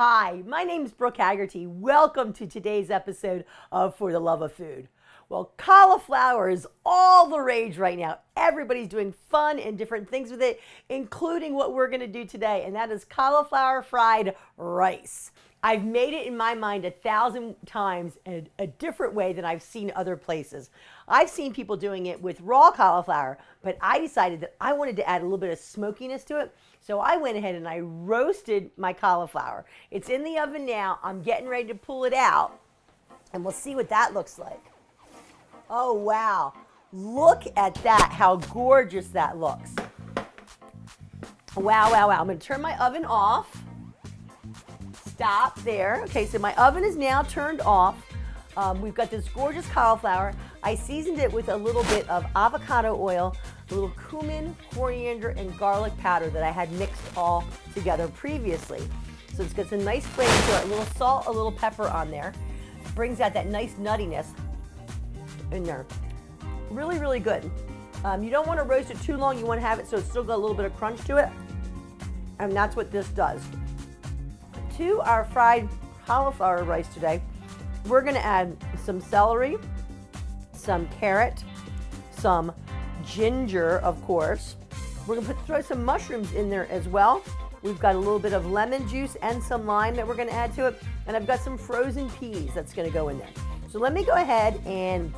Hi, my name's Brooke Hagerty. Welcome to today's episode of For the Love of Food. Well, cauliflower is all the rage right now. Everybody's doing fun and different things with it, including what we're going to do today, and that is cauliflower fried rice. I've made it in my mind 1,000 times in a different way than I've seen other places. I've seen people doing it with raw cauliflower, but I decided that I wanted to add a little bit of smokiness to it. So I went ahead and I roasted my cauliflower. It's in the oven now. I'm getting ready to pull it out, and we'll see what that looks like. Oh, wow. Look at that, how gorgeous that looks. Wow, wow, wow. I'm going to turn my oven off. Stop there. Okay, so my oven is now turned off. We've got this gorgeous cauliflower. I seasoned it with a little bit of avocado oil, a little cumin, coriander, and garlic powder that I had mixed all together previously. So it's got some nice flavor to it, a little salt, a little pepper on there. Brings out that nice nuttiness in there. Really, really good. You don't want to roast it too long. You want to have it so it's still got a little bit of crunch to it. And that's what this does. To our fried cauliflower rice today, we're going to add some celery, some carrot, some ginger, of course. We're going to throw some mushrooms in there as well. We've got a little bit of lemon juice and some lime that we're going to add to it. And I've got some frozen peas that's going to go in there. So let me go ahead and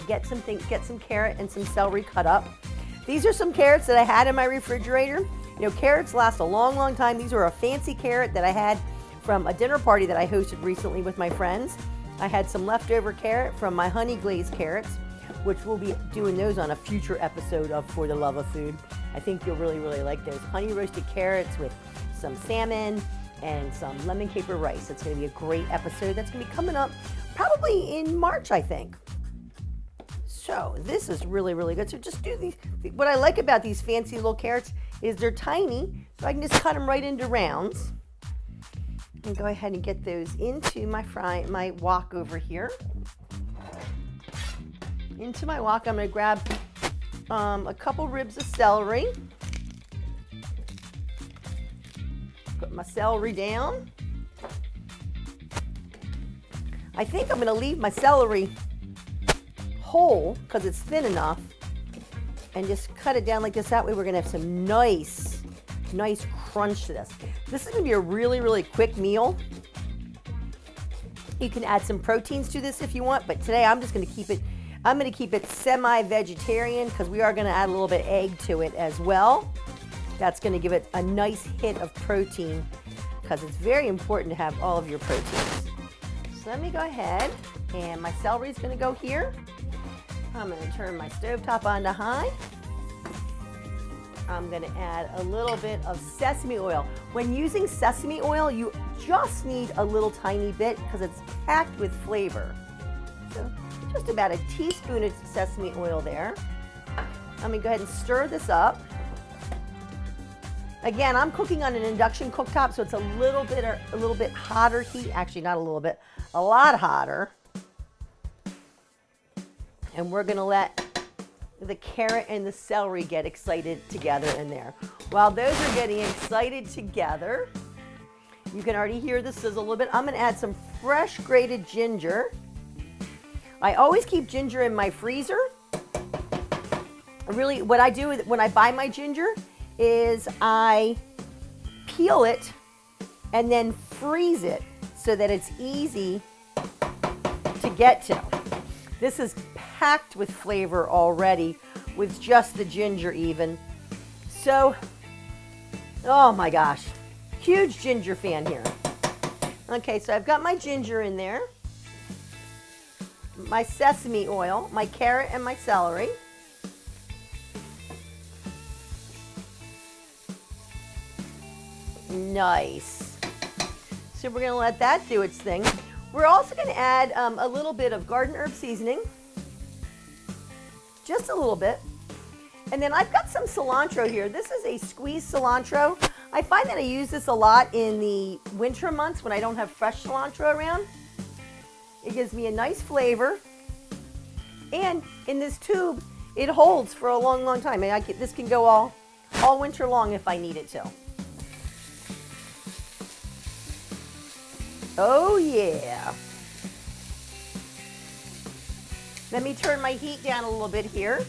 get some carrot and some celery cut up. These are some carrots that I had in my refrigerator. You know, carrots last a long, long time. These are a fancy carrot that I had from a dinner party that I hosted recently with my friends. I had some leftover carrot from my honey glazed carrots, which we'll be doing those on a future episode of For the Love of Food. I think you'll really, really like those. Honey roasted carrots with some salmon and some lemon caper rice. It's going to be a great episode that's going to be coming up probably in March, I think. So this is really, really good. So just do these. What I like about these fancy little carrots is they're tiny, so I can just cut them right into rounds. And go ahead and get those into my wok over here. Into my wok, I'm going to grab a couple ribs of celery. Put my celery down. I think I'm going to leave my celery whole because it's thin enough, and just cut it down like this. That way we're going to have some nice crunch to this. This is going to be a really, really quick meal. You can add some proteins to this if you want, but today I'm just going to keep it semi-vegetarian because we are going to add a little bit of egg to it as well. That's going to give it a nice hit of protein because it's very important to have all of your proteins. So let me go ahead, and my celery is going to go here. I'm going to turn my stovetop on to high. I'm going to add a little bit of sesame oil. When using sesame oil, you just need a little tiny bit because it's packed with flavor. So just about a teaspoon of sesame oil there. I'm going to go ahead and stir this up. Again, I'm cooking on an induction cooktop, so it's a little bit hotter heat. Actually, not a little bit, a lot hotter. And we're going to let the carrot and the celery get excited together in there. While those are getting excited together, you can already hear the sizzle a little bit. I'm going to add some fresh grated ginger. I always keep ginger in my freezer. Really, what I do when I buy my ginger is I peel it and then freeze it so that it's easy to get to. This is packed with flavor already with just the ginger even. So, oh my gosh, huge ginger fan here. Okay, so I've got my ginger in there, my sesame oil, my carrot, and my celery. Nice. So we're going to let that do its thing. We're also going to add a little bit of garden herb seasoning. Just a little bit. And then I've got some cilantro here. This is a squeezed cilantro. I find that I use this a lot in the winter months when I don't have fresh cilantro around. It gives me a nice flavor. And in this tube, it holds for a long, long time. And this can go all winter long if I need it to. Oh yeah. Let me turn my heat down a little bit here.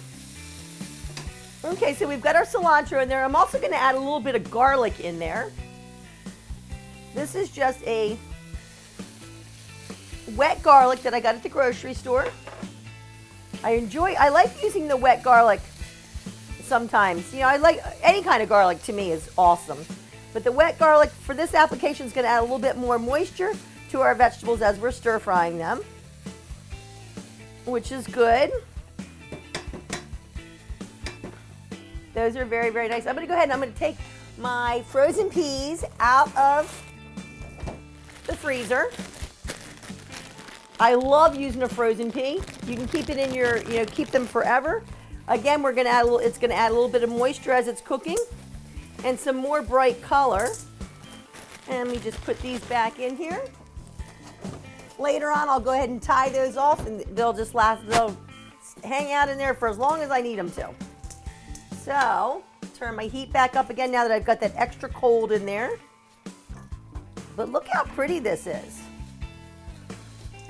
Okay, so we've got our cilantro in there. I'm also going to add a little bit of garlic in there. This is just a wet garlic that I got at the grocery store. I like using the wet garlic sometimes. You know, I like any kind of garlic, to me is awesome. But the wet garlic for this application is going to add a little bit more moisture to our vegetables as we're stir frying them, which is good. Those are very, very nice. I'm going to go ahead and I'm going to take my frozen peas out of the freezer. I love using a frozen pea. You can keep it in your, keep them forever. Again, we're going to add it's going to add a little bit of moisture as it's cooking and some more bright color. And let me just put these back in here. Later on, I'll go ahead and tie those off and they'll hang out in there for as long as I need them to. So, turn my heat back up again now that I've got that extra cold in there. But look how pretty this is.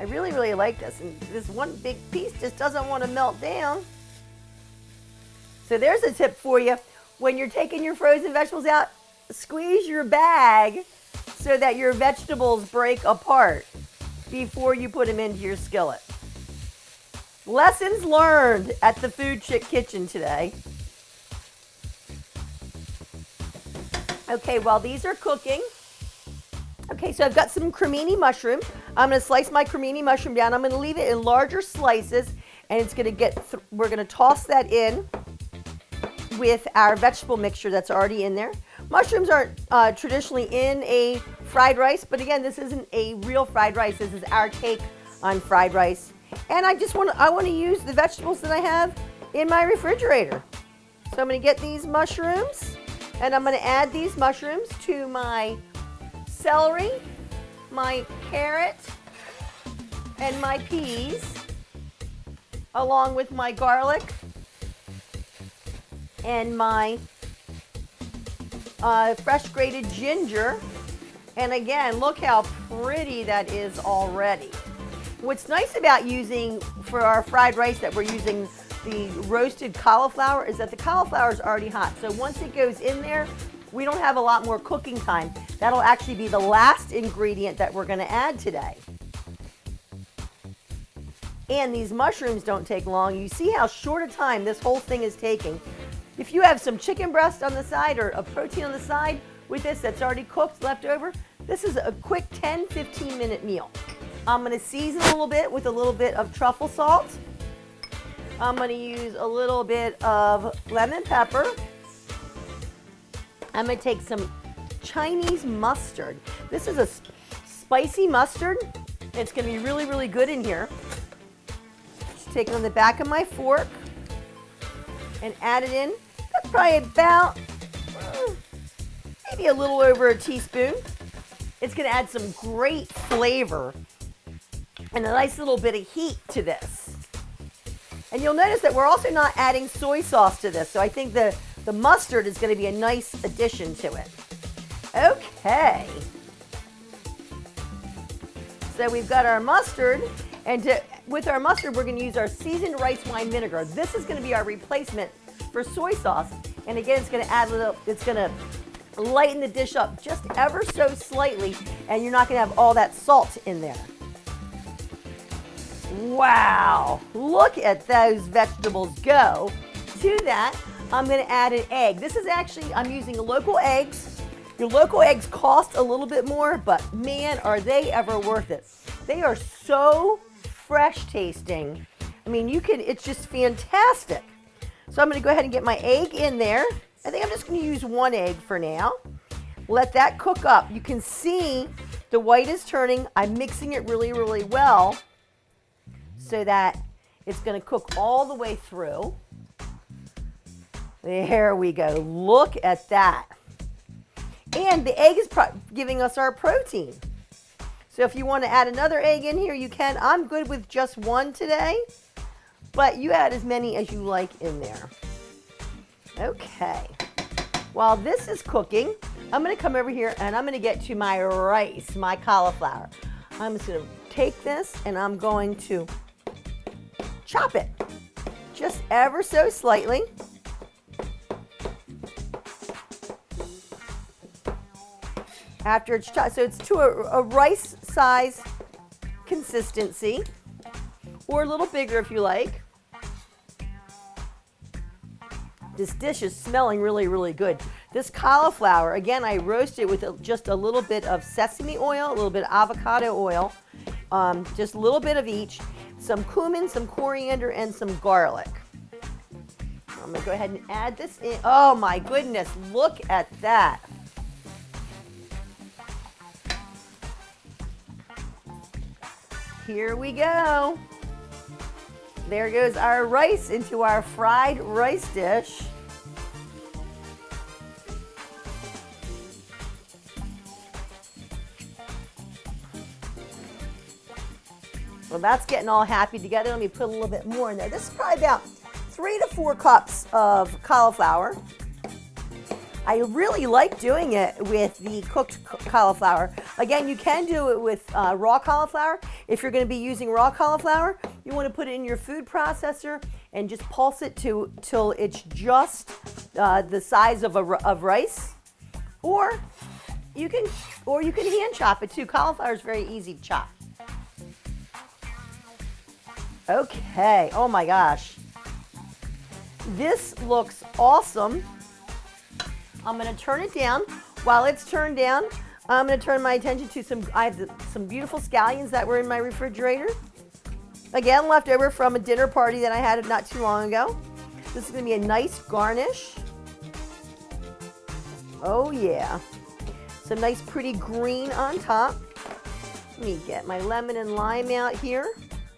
I really, really like this. And this one big piece just doesn't want to melt down. So there's a tip for you. When you're taking your frozen vegetables out, squeeze your bag so that your vegetables break apart before you put them into your skillet. Lessons learned at the Food Chick Kitchen today. Okay, while these are cooking, okay, so I've got some cremini mushroom. I'm going to slice my cremini mushroom down. I'm going to leave it in larger slices, and it's going to we're going to toss that in with our vegetable mixture that's already in there. Mushrooms aren't traditionally in a fried rice, but again, this isn't a real fried rice. This is our take on fried rice. And I want to use the vegetables that I have in my refrigerator. So I'm going to get these mushrooms, and I'm going to add these mushrooms to my celery, my carrot, and my peas, along with my garlic and my fresh grated ginger. And again, look how pretty that is already. What's nice about using, for our fried rice, that we're using the roasted cauliflower is that the cauliflower is already hot. So once it goes in there, we don't have a lot more cooking time. That'll actually be the last ingredient that we're going to add today. And these mushrooms don't take long. You see how short a time this whole thing is taking. If you have some chicken breast on the side or a protein on the side with this that's already cooked, left over, this is a quick 10-15 minute meal. I'm going to season a little bit with a little bit of truffle salt. I'm going to use a little bit of lemon pepper. I'm going to take some Chinese mustard. This is a spicy mustard. It's going to be really, really good in here. Just take it on the back of my fork and add it in. That's probably about maybe a little over a teaspoon. It's going to add some great flavor and a nice little bit of heat to this. And you'll notice that we're also not adding soy sauce to this, so I think the mustard is going to be a nice addition to it. Okay. So we've got our mustard, and with our mustard, we're going to use our seasoned rice wine vinegar. This is going to be our replacement for soy sauce. And again, it's going to add a little, it's going to lighten the dish up just ever so slightly, and you're not going to have all that salt in there. Wow, look at those vegetables go. To that, I'm going to add an egg. This is actually, I'm using local eggs. Your local eggs cost a little bit more, but man, are they ever worth it. They are so fresh tasting. I mean, it's just fantastic. So I'm going to go ahead and get my egg in there. I think I'm just going to use one egg for now. Let that cook up. You can see the white is turning. I'm mixing it really, really well so that it's going to cook all the way through. There we go. Look at that. And the egg is giving us our protein. So if you want to add another egg in here, you can. I'm good with just one today, but you add as many as you like in there. Okay. While this is cooking, I'm going to come over here and I'm going to get to my rice, my cauliflower. I'm just going to take this and I'm going to chop it just ever so slightly. After it's chopped, so it's to a rice size consistency, or a little bigger if you like. This dish is smelling really, really good. This cauliflower, again, I roast it with just a little bit of sesame oil, a little bit of avocado oil, just a little bit of each, some cumin, some coriander, and some garlic. I'm gonna go ahead and add this in. Oh my goodness, look at that. Here we go. There goes our rice into our fried rice dish. Well, that's getting all happy together. Let me put a little bit more in there. This is probably about 3 to 4 cups of cauliflower. I really like doing it with the cooked cauliflower. Again, you can do it with raw cauliflower. If you're going to be using raw cauliflower, you want to put it in your food processor and just pulse it till it's just the size of rice. Or you can hand chop it too. Cauliflower is very easy to chop. Okay, oh my gosh. This looks awesome. I'm gonna turn it down. While it's turned down, I'm gonna turn my attention to I have some beautiful scallions that were in my refrigerator. Again, left over from a dinner party that I had not too long ago. This is gonna be a nice garnish. Oh yeah. Some nice pretty green on top. Let me get my lemon and lime out here.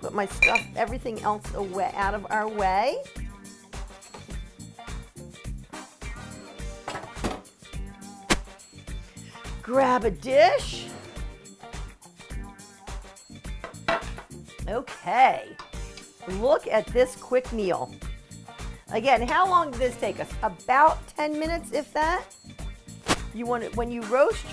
Put my stuff, everything else away, out of our way. Grab a dish. Okay, look at this quick meal. Again, how long did this take us? About 10 minutes, if that. You want it, when you roast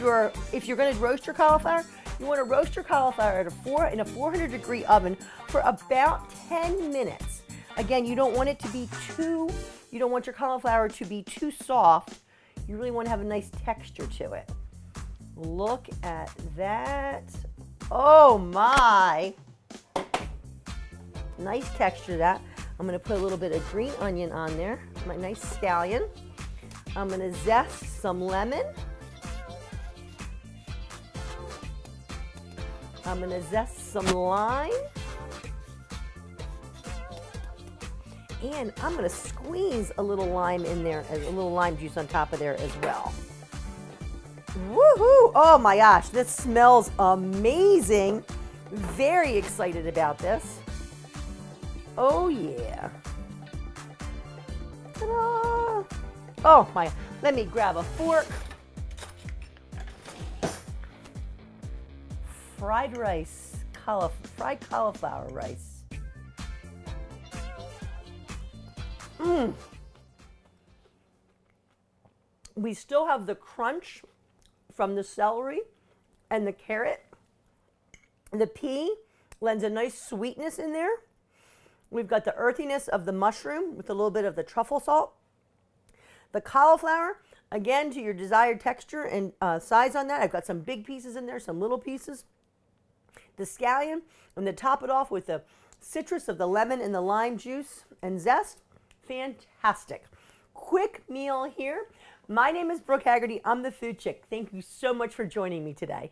if you're going to roast your cauliflower, you want to roast your cauliflower at in a 400 degree oven for about 10 minutes. Again, you don't want you don't want your cauliflower to be too soft. You really want to have a nice texture to it. Look at that. Oh my. Nice texture to that. I'm going to put a little bit of green onion on there. My nice scallion. I'm going to zest some lemon. I'm going to zest some lime. And I'm going to squeeze a little lime in there, a little lime juice on top of there as well. Woohoo! Oh my gosh, this smells amazing. Very excited about this. Oh yeah. Ta-da! Oh my, let me grab a fork. Fried rice, fried cauliflower rice. Mmm. We still have the crunch from the celery and the carrot. The pea lends a nice sweetness in there. We've got the earthiness of the mushroom with a little bit of the truffle salt. The cauliflower, again, to your desired texture and size on that. I've got some big pieces in there, some little pieces. The scallion, and to top it off with the citrus of the lemon and the lime juice and zest. Fantastic. Quick meal here. My name is Brooke Hagerty. I'm the Food Chick. Thank you so much for joining me today.